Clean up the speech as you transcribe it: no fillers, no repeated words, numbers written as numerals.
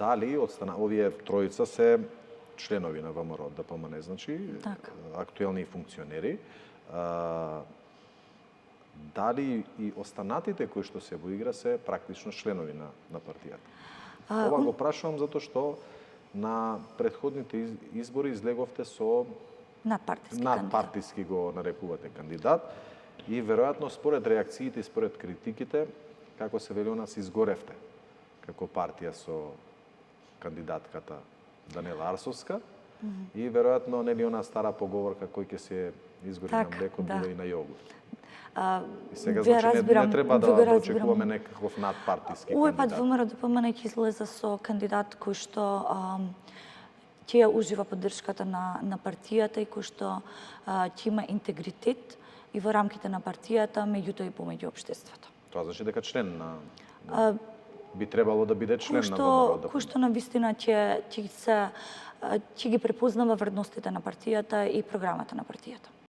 дали овие тројца се членови на ВМРО ДПМН, значи, актуелни функционери, дали и останатите кои што се во игра се практично членови на партијата? Ова го прашувам затоа што на претходните избори излеговте со надпартиски го нарекувате кандидат и веројатно според реакциите и според критиките, како се вели, нас изгоревте како партија со кандидатката Данела Арсовска и веројатно нели она стара поговорка кој ќе се изгори на млеко, биде и на јогурт. И сега значи не треба да очекуваме некаков надпартиски кандидат. Овој пат ВМРО ДПМН ќе излезе со кандидат кој што ќе ужива поддршката на партијата и кој што ќе има интегритет и во рамките на партијата, меѓутоа и помеѓу општеството. Тоа значи дека член на би требало да биде член на ВМРО ДПМН. Кој што на вистина ќе ги препознава вредностите на партијата и програмата на партијата.